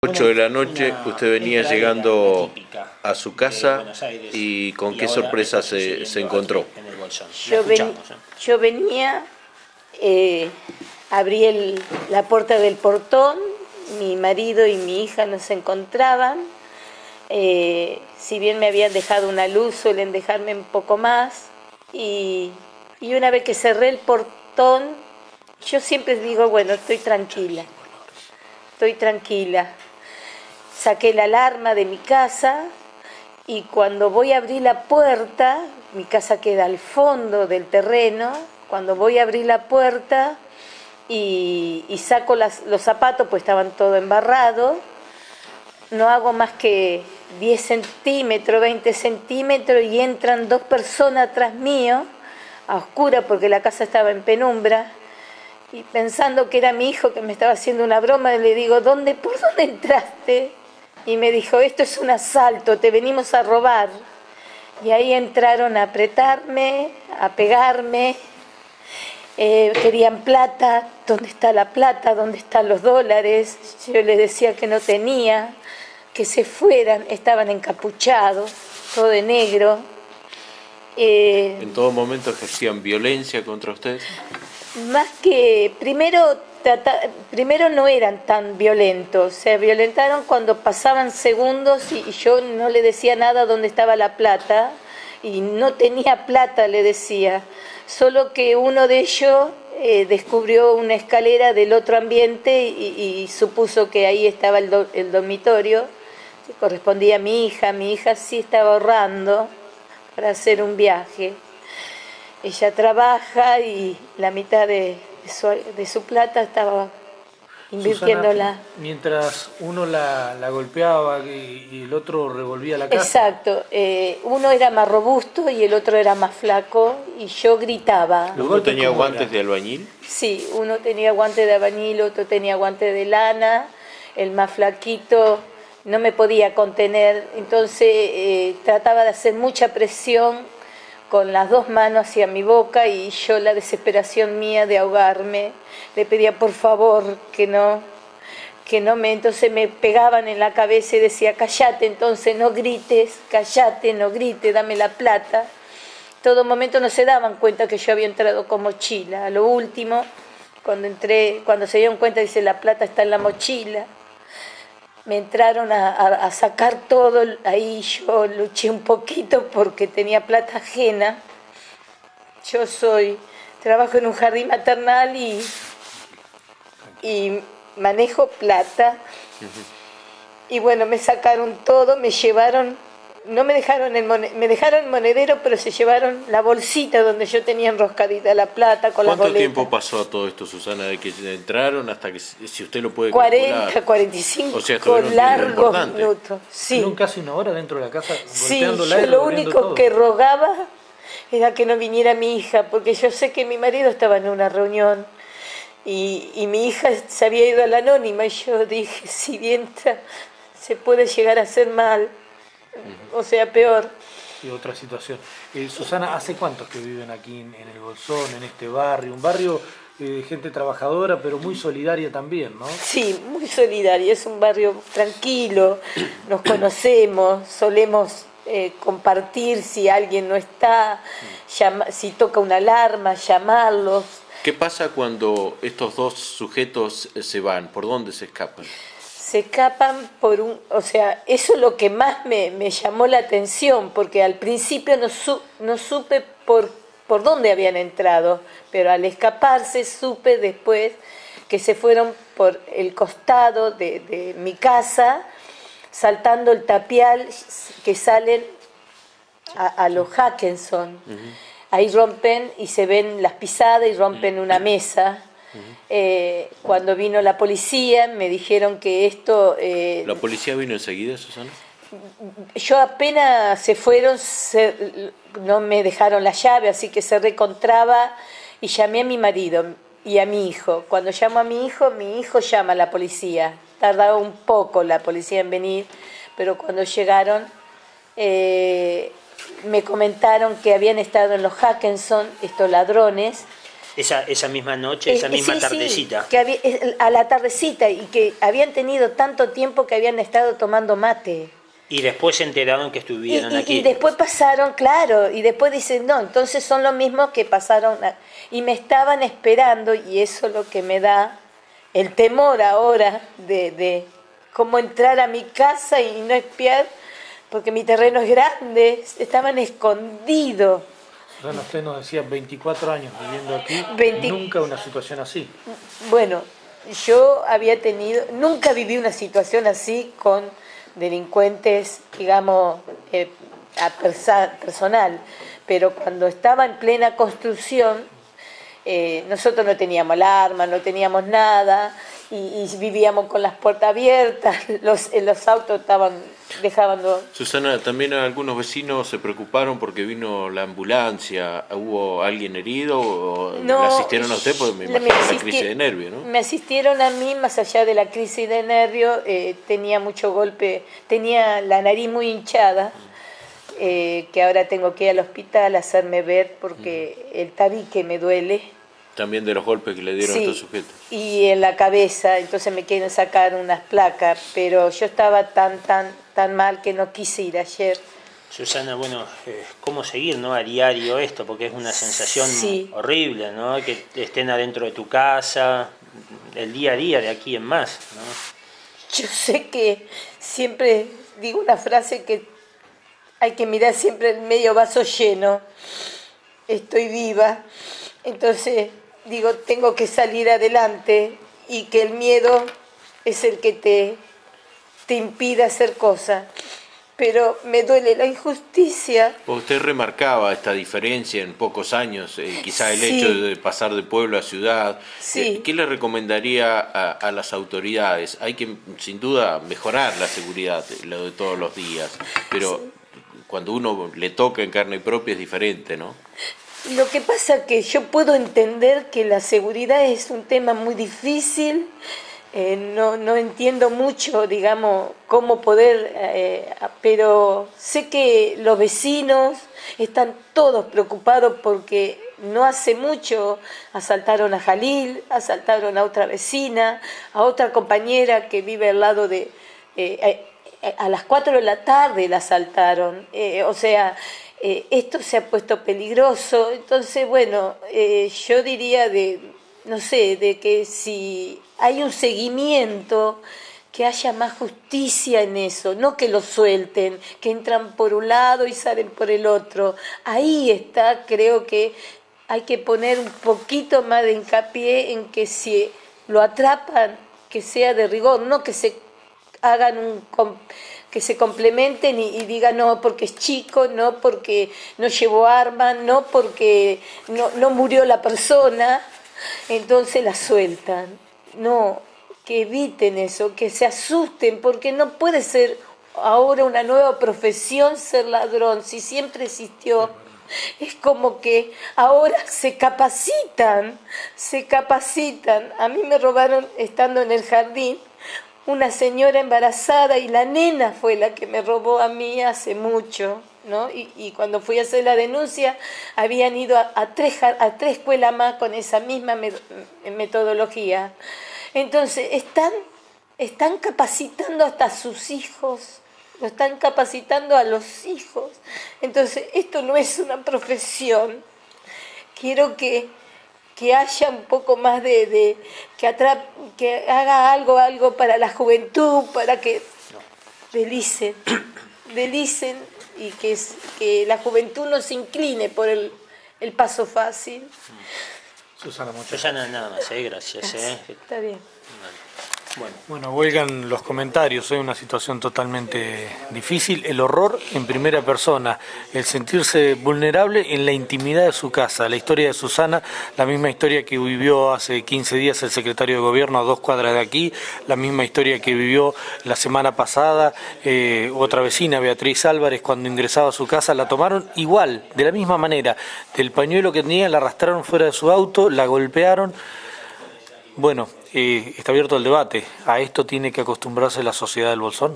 8 de la noche, usted venía llegando a su casa y ¿con qué sorpresa se encontró? Yo venía, abrí la puerta del portón, mi marido y mi hija nos encontraban. Si bien me habían dejado una luz, suelen dejarme un poco más. Y una vez que cerré el portón, yo siempre digo, bueno, estoy tranquila. Saqué la alarma de mi casa y cuando voy a abrir la puerta, mi casa queda al fondo del terreno, cuando voy a abrir la puerta y saco los zapatos, pues estaban todo embarrados, no hago más que 10 centímetros, 20 centímetros y entran dos personas atrás mío, a oscuras porque la casa estaba en penumbra. Y pensando que era mi hijo que me estaba haciendo una broma, le digo, ¿por dónde entraste? Y me dijo, esto es un asalto, te venimos a robar. Y ahí entraron a apretarme, a pegarme, querían plata, ¿dónde está la plata? ¿Dónde están los dólares? Yo les decía que no tenía, que se fueran, estaban encapuchados, todo de negro. ¿En todo momento ejercían violencia contra usted? Más que, primero no eran tan violentos, se violentaron cuando pasaban segundos y yo no le decía nada dónde estaba la plata, y no tenía plata, le decía, solo que uno de ellos descubrió una escalera del otro ambiente y supuso que ahí estaba el dormitorio, que correspondía a mi hija sí estaba ahorrando para hacer un viaje. Ella trabaja y la mitad de su plata estaba invirtiéndola. Susana, mientras uno la golpeaba y el otro revolvía la casa. Exacto, uno era más robusto y el otro era más flaco y yo gritaba. ¿Uno tenía guantes de albañil? Sí, uno tenía guantes de albañil, otro tenía guantes de lana, el más flaquito no me podía contener, entonces trataba de hacer mucha presión con las dos manos hacia mi boca y yo, la desesperación mía de ahogarme, le pedía por favor que no entonces me pegaban en la cabeza y decía, callate, entonces no grites, callate, no grites, dame la plata. Todo momento no se daban cuenta que yo había entrado con mochila. A lo último, cuando se dieron cuenta, dice, la plata está en la mochila. Me entraron a sacar todo, ahí yo luché un poquito porque tenía plata ajena. Yo trabajo en un jardín maternal y manejo plata. Y bueno, me sacaron todo, me llevaron, no me dejaron me dejaron el monedero, pero se llevaron la bolsita donde yo tenía enroscadita la plata con las boletas. ¿Cuánto tiempo pasó todo esto, Susana, de que entraron hasta que, si usted lo puede 40, calcular? 45, o sea, con largos minutos. Sí. Estuvieron casi una hora dentro de la casa Sí, golpeándola y yo lo revolviendo único todo. que rogaba era que no viniera mi hija, porque yo sé que mi marido estaba en una reunión y mi hija se había ido a la anónima y yo dije, si entra, se puede llegar a hacer mal, o sea, peor. Y otra situación. Susana, ¿hace cuántos que viven aquí en el Bolsón, en este barrio? Un barrio de gente trabajadora, pero muy solidaria también, ¿no? Sí, muy solidaria, es un barrio tranquilo, nos conocemos, solemos compartir si alguien no está, si toca una alarma, llamarlos. ¿Qué pasa cuando estos dos sujetos se van? ¿Por dónde se escapan? Se escapan o sea, eso es lo que más me llamó la atención, porque al principio no supe por dónde habían entrado, pero al escaparse supe después que se fueron por el costado de mi casa, saltando el tapial que salen a los Hackenson. Ahí rompen y se ven las pisadas y rompen una mesa. Cuando vino la policía me dijeron que esto... ¿La policía vino enseguida, Susana? Yo apenas se fueron, no me dejaron la llave, así que cerré con traba y llamé a mi marido y a mi hijo. Cuando llamo a mi hijo llama a la policía. Tardaba un poco la policía en venir, pero cuando llegaron me comentaron que habían estado en los Hackenson, estos ladrones. Esa misma noche, esa misma tardecita. Sí, que había, a la tardecita, y que habían tenido tanto tiempo que habían estado tomando mate. Y después se enteraron que estuvieron aquí. Y después pasaron, claro, y después dicen, no, entonces son los mismos que pasaron, y me estaban esperando, y eso es lo que me da el temor ahora de cómo entrar a mi casa y no espiar, porque mi terreno es grande, estaban escondidos. Bueno, usted nos decía 24 años viviendo aquí, nunca una situación así. Bueno, yo nunca viví una situación así con delincuentes, digamos, personal, pero cuando estaba en plena construcción, nosotros no teníamos alarma, no teníamos nada, y vivíamos con las puertas abiertas, los autos dejaban... Susana, también algunos vecinos se preocuparon porque vino la ambulancia. ¿Hubo alguien herido o no, le asistieron a usted? Porque me imagino la crisis de nervio, ¿no? Me asistieron a mí, más allá de la crisis de nervio, tenía mucho golpe, tenía la nariz muy hinchada, que ahora tengo que ir al hospital a hacerme ver porque el tabique me duele. También de los golpes que le dieron a estos sujetos. Y en la cabeza, entonces me quieren sacar unas placas, pero yo estaba tan mal que no quise ir ayer. Susana, bueno, ¿cómo seguir, no, a diario esto? Porque es una sensación horrible, ¿no? Que estén adentro de tu casa, el día a día de aquí en más, ¿no? Yo sé que siempre digo una frase que hay que mirar siempre el medio vaso lleno. Estoy viva, entonces digo, tengo que salir adelante, y que el miedo es el que te impide hacer cosas. Pero me duele la injusticia. Usted remarcaba esta diferencia en pocos años, quizá el hecho de pasar de pueblo a ciudad. ¿Qué le recomendaría a las autoridades? Hay que, sin duda, mejorar la seguridad, lo de todos los días, pero cuando uno le toca en carne propia es diferente, ¿no? Lo que pasa es que yo puedo entender que la seguridad es un tema muy difícil, no entiendo mucho, digamos, cómo poder, pero sé que los vecinos están todos preocupados porque no hace mucho asaltaron a Jalil, asaltaron a otra vecina, a otra compañera que vive al lado de... a las 4 de la tarde la asaltaron, o sea... esto se ha puesto peligroso, entonces bueno, yo diría no sé, de que si hay un seguimiento, que haya más justicia en eso, no que lo suelten, que entran por un lado y salen por el otro. Ahí está, creo que hay que poner un poquito más de hincapié en que si lo atrapan, que sea de rigor, no que se hagan que se complementen y digan no porque es chico, no porque no llevó armas, no porque no murió la persona, entonces la sueltan. No, que eviten eso, que se asusten, porque no puede ser ahora una nueva profesión ser ladrón, si siempre existió. Es como que ahora se capacitan. A mí me robaron estando en el jardín una señora embarazada, y la nena fue la que me robó a mí hace mucho, ¿no? Y cuando fui a hacer la denuncia, habían ido a tres escuelas más con esa misma metodología. Entonces, están capacitando hasta a sus hijos, lo están capacitando a los hijos. Entonces, esto no es una profesión. Quiero que haya un poco más que haga algo para la juventud, para que delicen y que la juventud no se incline por el paso fácil. Susana, nada más, gracias. Está bien. Bueno, huelgan los comentarios, es una situación totalmente difícil, el horror en primera persona, el sentirse vulnerable en la intimidad de su casa. La historia de Susana, la misma historia que vivió hace 15 días el secretario de gobierno a 2 cuadras de aquí, la misma historia que vivió la semana pasada otra vecina, Beatriz Álvarez, cuando ingresaba a su casa, la tomaron igual, de la misma manera, del pañuelo que tenía, la arrastraron fuera de su auto, la golpearon. Bueno, está abierto el debate. ¿A esto tiene que acostumbrarse la sociedad del Bolsón?